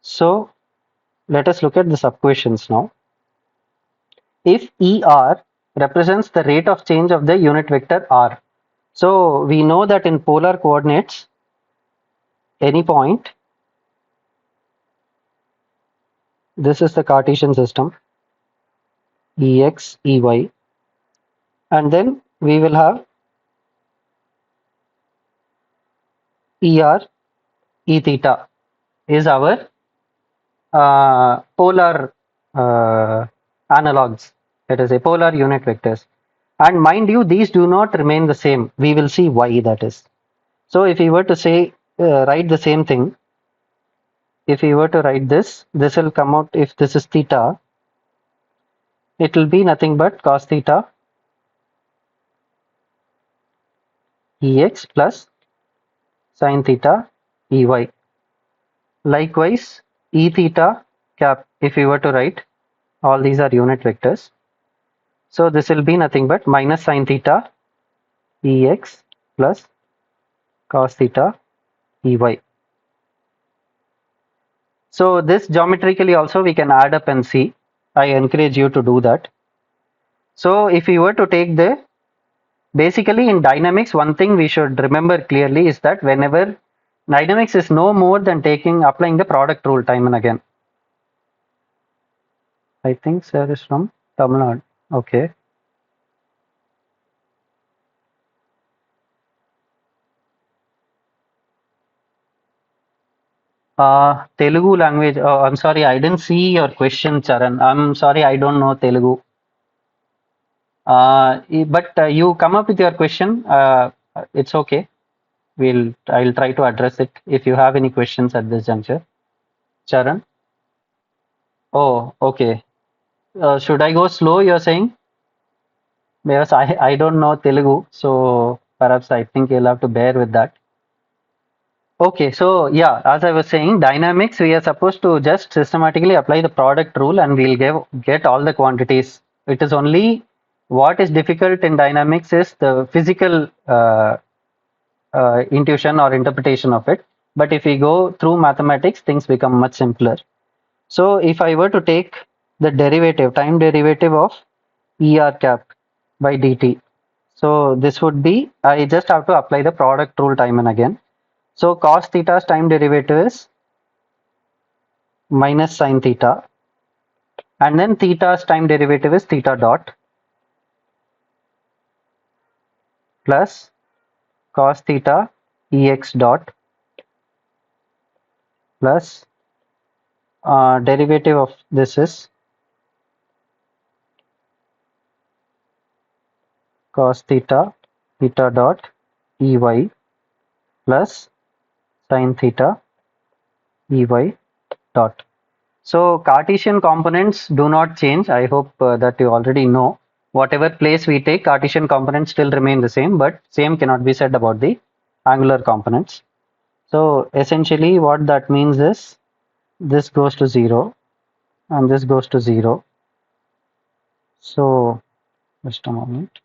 Speaker 1: So let us look at the sub questions now. if ER represents the rate of change of the unit vector R. So we know that in polar coordinates, any point, this is the Cartesian system, Ex, Ey, and then we will have Er, E theta is our polar analogs, let us say polar unit vectors. And mind you, these do not remain the same. We will see why that is. So if we were to say, write the same thing, if we were to write this, this will come out, if this is theta, it will be nothing but cos theta Ex plus sin theta Ey. Likewise, E theta cap, if we were to write, all these are unit vectors. So this will be nothing but minus sin theta Ex plus cos theta Ey. So this geometrically also we can add up and see. I encourage you to do that. So if we were to take the, basically in dynamics, one thing we should remember clearly is that whenever dynamics is no more than applying the product rule time and again. I think sir is from Tamil Nadu. Okay. Telugu language. Oh, I'm sorry, I didn't see your question, Charan. I'm sorry, I don't know Telugu. But you come up with your question. It's okay. I'll try to address it if you have any questions at this juncture. Charan? Oh, okay. Should I go slow, you're saying? Because I don't know Telugu, so perhaps I think you'll have to bear with that. Okay, so yeah, as I was saying, dynamics, we are supposed to just systematically apply the product rule and we'll get all the quantities. It is only what is difficult in dynamics is the physical intuition or interpretation of it. But if we go through mathematics, things become much simpler. So if I were to take the derivative, time derivative of ER cap by dt, so this would be, I just have to apply the product rule time and again. So cos theta's time derivative is minus sin theta, and then theta's time derivative is theta dot plus cos theta ex dot plus derivative of this is cos theta theta dot ey plus sin theta ey dot. So Cartesian components do not change. I hope that you already know. Whatever place we take, Cartesian components still remain the same, but same cannot be said about the angular components. So essentially what that means is this goes to 0 and this goes to 0. So just a moment.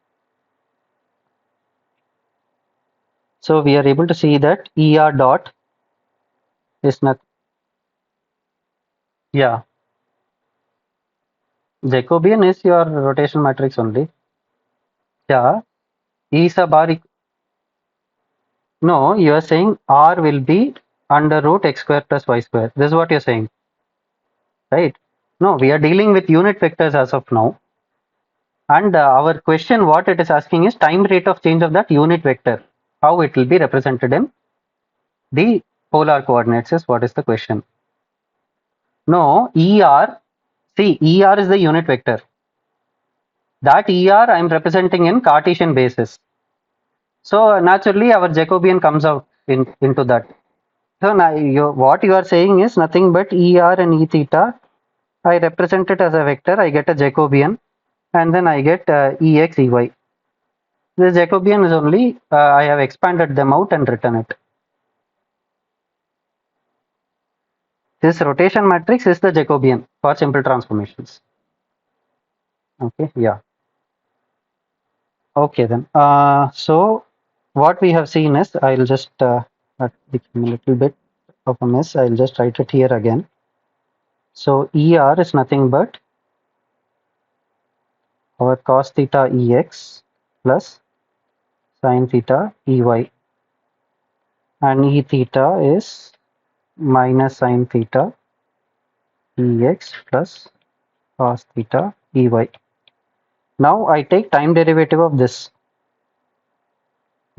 Speaker 1: So we are able to see that ER dot is not, yeah, Jacobian is your rotation matrix only. Yeah, E sub R, no, you are saying R will be under root x square plus y square. This is what you're saying, right? No, we are dealing with unit vectors as of now. And our question, what it is asking is time rate of change of that unit vector. How it will be represented in the polar coordinates is what is the question. No, ER, see, ER is the unit vector. That ER I am representing in Cartesian basis. So naturally our Jacobian comes out into that. So now what you are saying is nothing but ER and E theta. I represent it as a vector, I get a Jacobian, and then I get Ex, Ey. This Jacobian is only, I have expanded them out and written it. This rotation matrix is the Jacobian for simple transformations. Okay, yeah. Okay then. So what we have seen is, I'll just, that became a little bit of a mess. I'll just write it here again. So ER is nothing but our cos theta Ex plus sin theta Ey, and E theta is minus sin theta Ex plus cos theta Ey. Now I take time derivative of this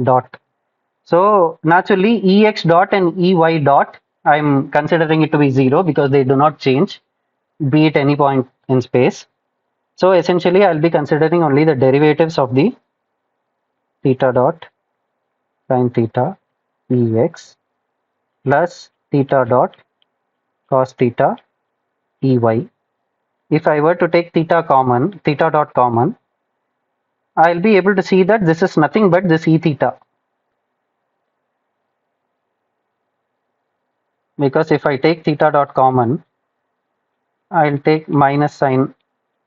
Speaker 1: dot. So naturally Ex dot and Ey dot, I'm considering it to be 0 because they do not change, be it any point in space. So essentially I'll be considering only the derivatives of the theta dot sin theta Ex plus theta dot cos theta Ey. If I were to take theta dot common, I'll be able to see that this is nothing but this E theta. Because if I take theta dot common, I'll take minus sin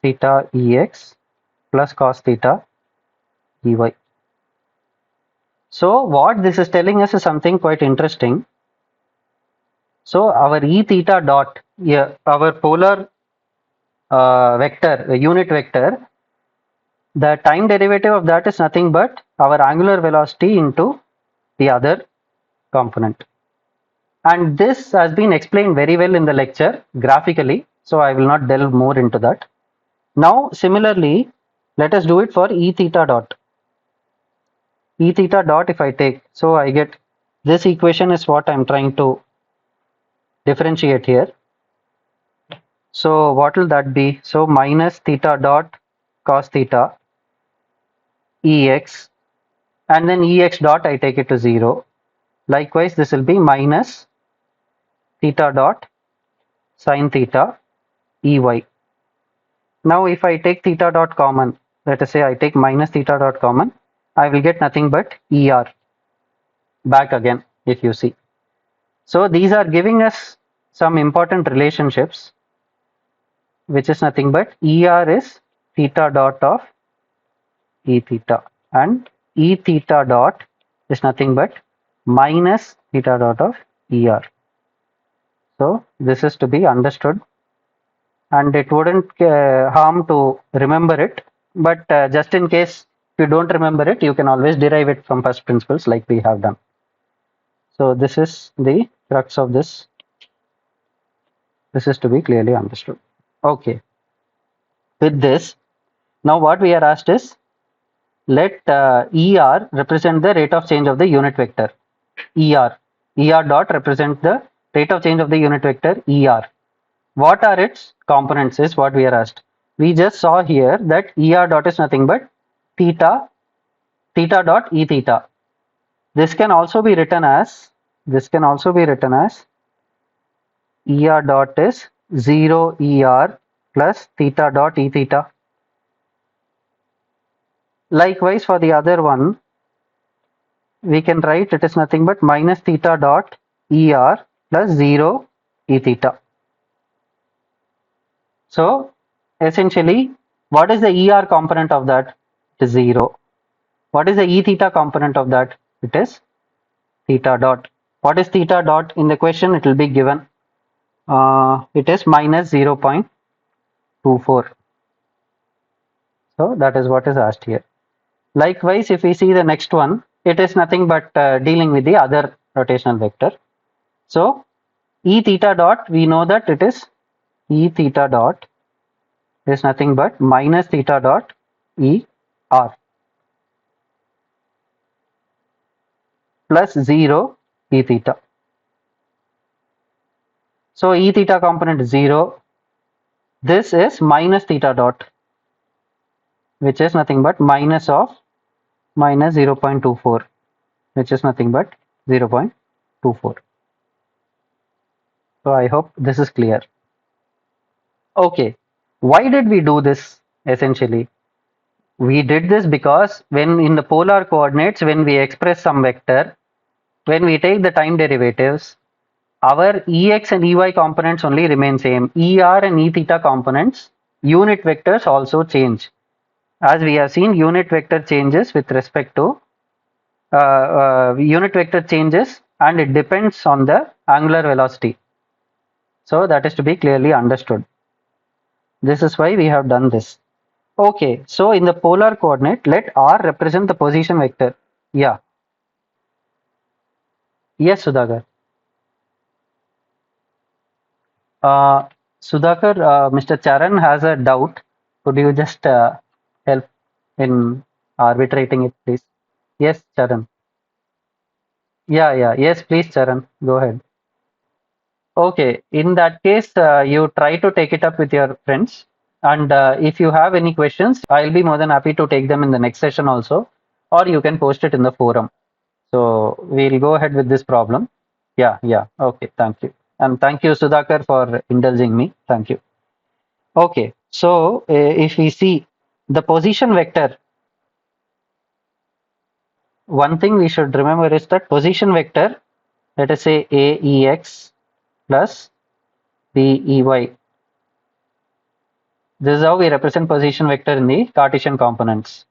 Speaker 1: theta Ex plus cos theta Ey. So what this is telling us is something quite interesting. So our E theta dot, yeah, our polar vector, the unit vector, the time derivative of that is nothing but our angular velocity into the other component. And this has been explained very well in the lecture graphically, so I will not delve more into that. Now similarly, let us do it for E theta dot. E theta dot if I take, so I get this equation is what I'm trying to differentiate here. So what will that be? So minus theta dot cos theta Ex, and then Ex dot I take it to 0. Likewise, this will be minus theta dot sin theta Ey. Now if I take theta dot common, let us say I take minus theta dot common, I will get nothing but Er back again, if you see. So these are giving us some important relationships, which is nothing but Er is theta dot of E theta, and E theta dot is nothing but minus theta dot of Er. So this is to be understood, and it wouldn't harm to remember it, but just in case if you don't remember it, you can always derive it from first principles like we have done. So this is the crux of this. This is to be clearly understood. Okay. With this, now what we are asked is, let ER represent the rate of change of the unit vector. ER dot represent the rate of change of the unit vector ER. What are its components is what we are asked. We just saw here that ER dot is nothing but theta dot E theta. This can also be written as ER dot is 0 ER plus theta dot E theta. Likewise for the other one, we can write it is nothing but minus theta dot ER plus 0 E theta. So essentially, what is the ER component of that? It is 0. What is the E theta component of that? It is theta dot. What is theta dot in the question? It will be given. It is minus 0.24. So that is what is asked here. Likewise, if we see the next one, it is nothing but dealing with the other rotational vector. So E theta dot, we know that it is E theta dot is nothing but minus theta dot E R plus 0 E theta. So E theta component is 0. This is minus theta dot, which is nothing but minus of minus 0.24, which is nothing but 0.24. So I hope this is clear. Okay, why did we do this essentially? We did this because when in the polar coordinates, when we express some vector, when we take the time derivatives, our Ex and Ey components only remain same. Er and E theta components, unit vectors also change. As we have seen, unit vector changes with respect to unit vector changes, and it depends on the angular velocity. So that is to be clearly understood. This is why we have done this. Okay, so in the polar coordinate, let R represent the position vector. Yeah. Yes, Sudhakar. Uh, Sudhakar, Mr. Charan has a doubt. Could you just help in arbitrating it, please? Yes, Charan. Yeah, yeah. Yes, please, Charan. Go ahead. Okay, in that case, you try to take it up with your friends. And if you have any questions, I'll be more than happy to take them in the next session also, or you can post it in the forum. So we'll go ahead with this problem. Yeah, yeah. Okay, thank you. And thank you, Sudhakar, for indulging me. Thank you. Okay, so if we see the position vector, one thing we should remember is that position vector, let us say AEX plus BEY. This is how we represent position vector in the Cartesian components.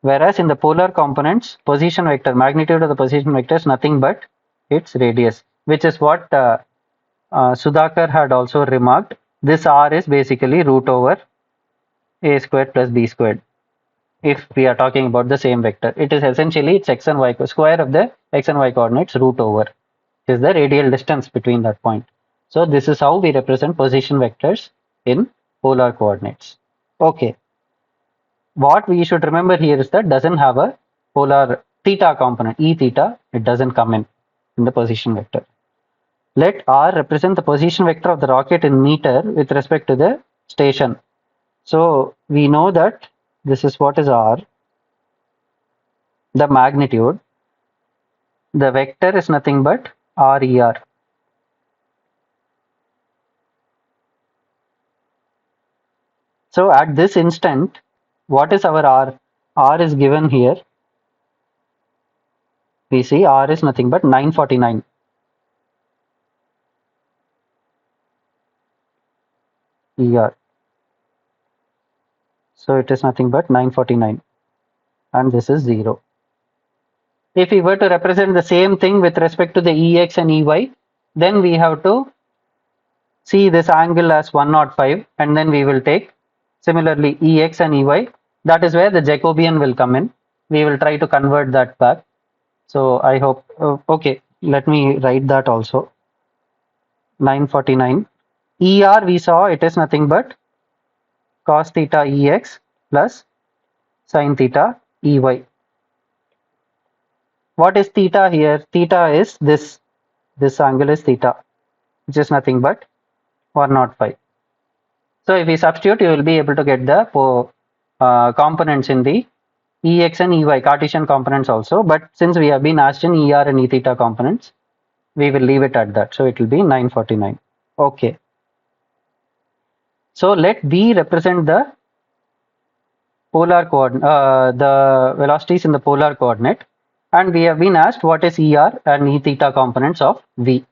Speaker 1: Whereas in the polar components, position vector, magnitude of the position vector is nothing but its radius, which is what Sudhakar had also remarked. This R is basically root over A squared plus B squared. If we are talking about the same vector, it is essentially its x and y square of the x and y coordinates root over is the radial distance between that point. So this is how we represent position vectors in polar coordinates. Okay, what we should remember here is that doesn't have a polar theta component, e theta, it doesn't come in the position vector. Let R represent the position vector of the rocket in meter with respect to the station. So we know that this is what is R, the magnitude. The vector is nothing but RER. So at this instant, what is our R? R is given here. We see R is nothing but 949 ER. So it is nothing but 949 and this is 0. If we were to represent the same thing with respect to the EX and EY, then we have to see this angle as 105 and then we will take similarly EX and EY. That is where the Jacobian will come in. We will try to convert that back. So I hope, okay, let me write that also. 949. ER we saw it is nothing but cos theta EX plus sin theta EY. What is theta here? Theta is this angle is theta, which is nothing but 105. So if we substitute, you will be able to get the components in the Ex and Ey, Cartesian components also. But since we have been asked in Er and E theta components, we will leave it at that. So it will be 949. Okay. So let B represent the polar coordinate, the velocities in the polar coordinate. And we have been asked what is Er and E theta components of V.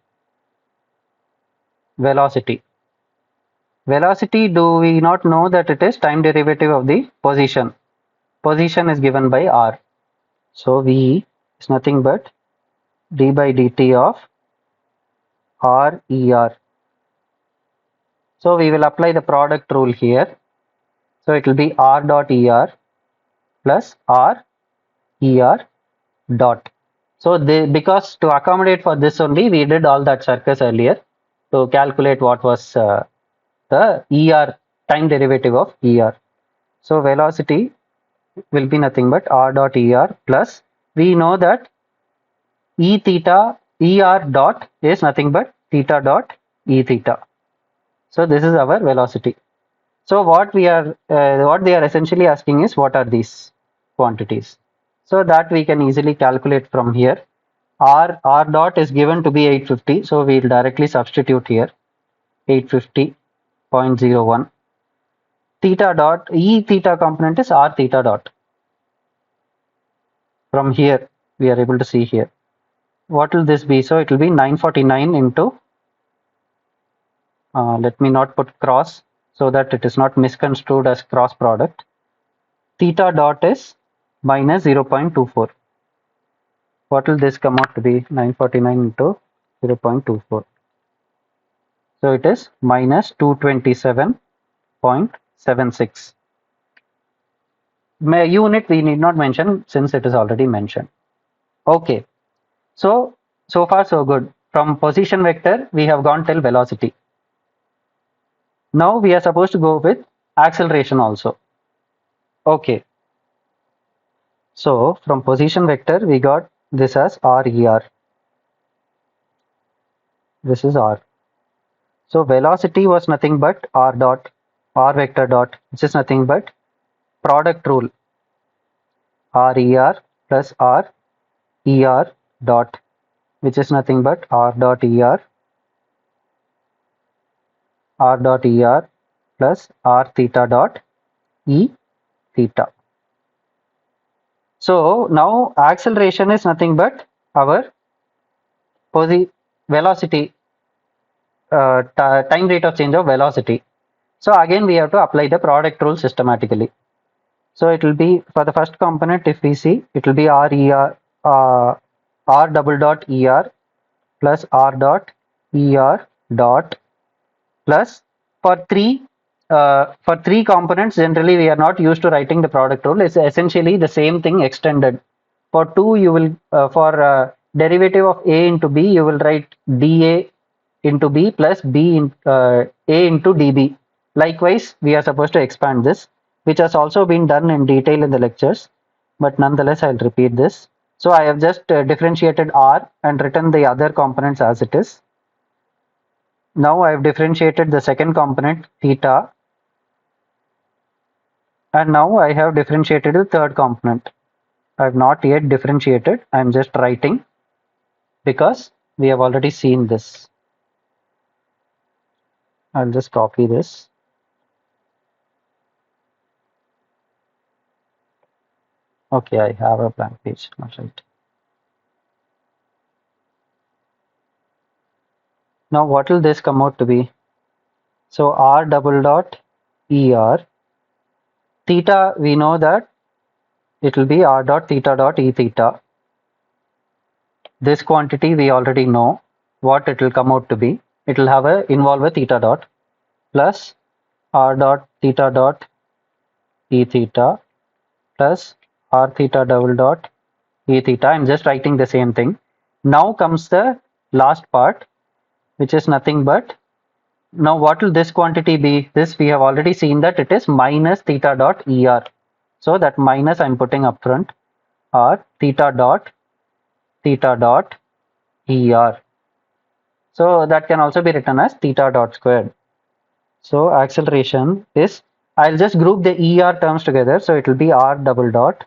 Speaker 1: Velocity. Velocity, do we not know that it is time derivative of the position? Position is given by R. So V is nothing but d by dt of R ER. So we will apply the product rule here. So it will be R dot ER plus R ER dot. So because to accommodate for this only, we did all that circus earlier to calculate what was the ER time derivative of ER. So velocity will be nothing but R dot ER plus, we know that E theta ER dot is nothing but theta dot E theta. So this is our velocity. So what they are essentially asking is what are these quantities? So that we can easily calculate from here. R dot is given to be 850, so we will directly substitute here 850.01. Theta dot E theta component is R theta dot. From here we are able to see here. What will this be? So it will be 949 into, let me not put cross so that it is not misconstrued as cross product. Theta dot is minus 0.24. What will this come out to be? 949 into 0.24. So it is minus 227.76. unit we need not mention since it is already mentioned. Okay, so far so good. From position vector we have gone till velocity. Now we are supposed to go with acceleration also. Okay, so from position vector we got this as RER. This is R. So velocity was nothing but R dot, R vector dot, which is nothing but product rule, RER plus RER dot, which is nothing but R dot ER plus R theta dot E theta. So now acceleration is nothing but our velocity, time rate of change of velocity. So again we have to apply the product rule systematically. So it will be for the first component, if we see, it will be R double dot ER plus R dot ER dot plus for three components. Generally we are not used to writing the product rule. It's essentially the same thing extended. For two you will for derivative of A into B you will write dA into B plus A into dB. Likewise we are supposed to expand this, which has also been done in detail in the lectures, but nonetheless I'll repeat this. So I have just differentiated R and written the other components as it is. Now I have differentiated the second component theta, and now I have differentiated the third component. I have not yet differentiated, I am just writing because we have already seen this. I'll just copy this. Okay, I have a blank page, not right. Now what will this come out to be? So R double dot ER, theta we know that it will be R dot E theta. This quantity we already know what it will come out to be. It will have involve a theta dot plus R dot E theta plus R theta double dot E theta. I'm just writing the same thing. Now comes the last part, which is nothing but, now what will this quantity be? This we have already seen that it is minus theta dot ER. So that minus I'm putting up front, or theta dot ER. So that can also be written as theta dot squared. So acceleration is, I'll just group the ER terms together. So it will be R double dot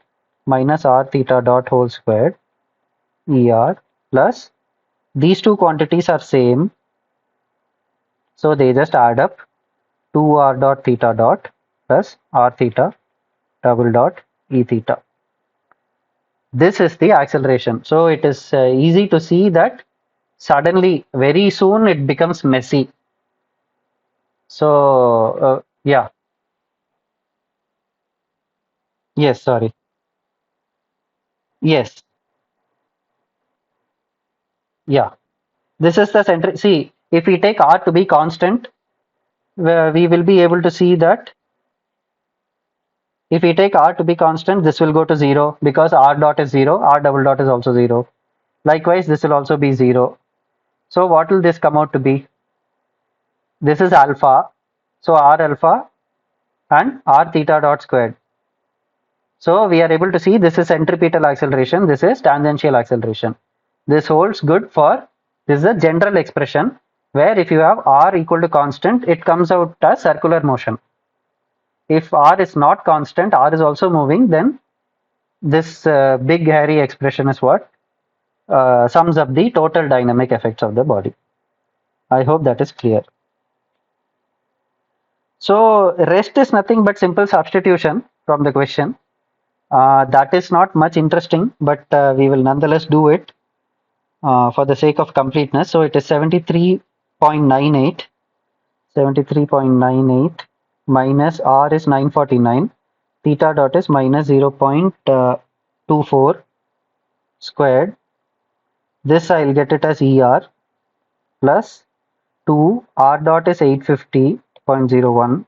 Speaker 1: minus R theta dot whole squared ER plus, these two quantities are same, so they just add up, 2R dot theta dot plus R theta double dot E theta. This is the acceleration. So it is easy to see that suddenly, very soon, it becomes messy. So yeah, yes, sorry, yes, yeah. This is the center. See, if we take R to be constant, we will be able to see that if we take R to be constant, this will go to 0 because R dot is 0, R double dot is also 0. Likewise, this will also be 0. So what will this come out to be? This is alpha. So R alpha and R theta dot squared. So we are able to see this is centripetal acceleration, this is tangential acceleration. This holds good for, this is a general expression where if you have R equal to constant, it comes out as circular motion. If R is not constant, R is also moving, then this big hairy expression is what sums up the total dynamic effects of the body. I hope that is clear. So rest is nothing but simple substitution from the question. That is not much interesting, but we will nonetheless do it for the sake of completeness. So it is 73.98. 73.98 minus R is 949. Theta dot is minus 0.24 squared. This I'll get it as ER plus 2 R dot is 850.01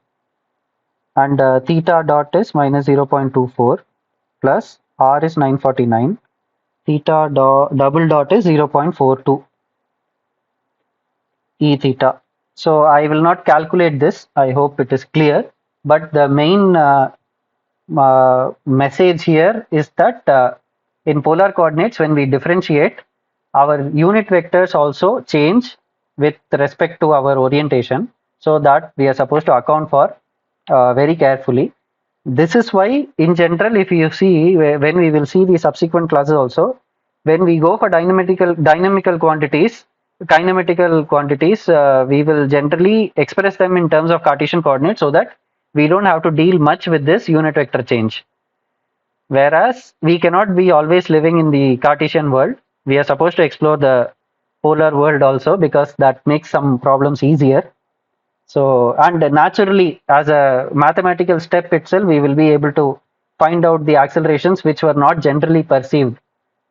Speaker 1: and theta dot is minus 0.24 plus r is 949. Theta double dot is 0.42 e theta. So I will not calculate this. I hope it is clear. But the main message here is that in polar coordinates, when we differentiate, our unit vectors also change with respect to our orientation, so that we are supposed to account for very carefully. This is why, in general, if you see, when we will see the subsequent classes also, when we go for dynamical quantities, kinematical quantities, we will generally express them in terms of Cartesian coordinates, so that we don't have to deal much with this unit vector change. Whereas we cannot be always living in the Cartesian world. We are supposed to explore the polar world also, because that makes some problems easier. So, and naturally, as a mathematical step itself, we will be able to find out the accelerations which were not generally perceived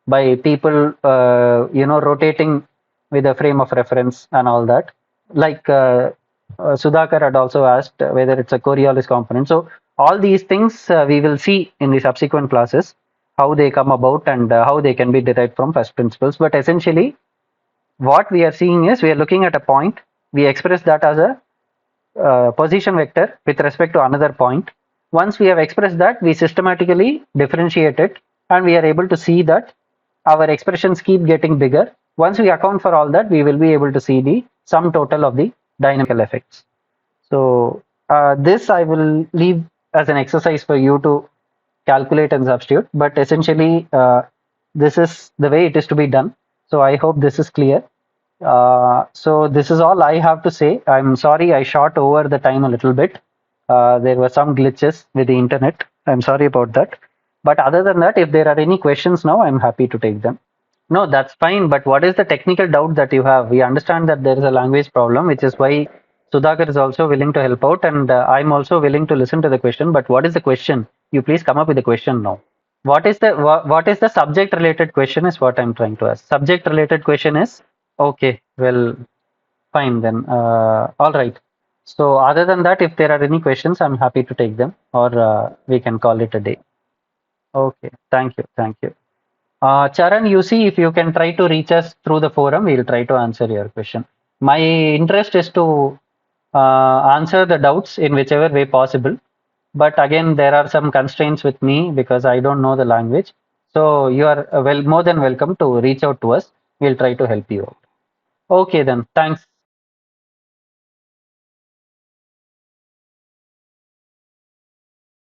Speaker 1: by people, rotating with a frame of reference and all that. Like Sudhakar had also asked whether it's a Coriolis component. So all these things we will see in the subsequent classes, how they come about and how they can be derived from first principles. But essentially, what we are seeing is we are looking at a point. We express that as a position vector with respect to another point. Once we have expressed that, we systematically differentiate it, and we are able to see that our expressions keep getting bigger. Once we account for all that, we will be able to see the sum total of the dynamical effects. So this I will leave as an exercise for you to calculate and substitute, but essentially this is the way it is to be done. So I hope this is clear. So this is all I have to say. I'm sorry I shot over the time a little bit. There were some glitches with the internet. I'm sorry about that. But other than that, if there are any questions now, I'm happy to take them. No, that's fine. But what is the technical doubt that you have? We understand that there is a language problem, which is why Sudhakar is also willing to help out, and I'm also willing to listen to the question. But what is the question? You please come up with the question now. What is the subject related question is what I'm trying to ask. Subject related question is okay. Well, fine then. All right. So other than that, if there are any questions, I'm happy to take them, or we can call it a day. Okay. Thank you. Thank you. Charan, you see, if you can try to reach us through the forum, we'll try to answer your question. My interest is to answer the doubts in whichever way possible. But again, there are some constraints with me because I don't know the language. So you are more than welcome to reach out to us. We'll try to help you out. Okay, then. Thanks.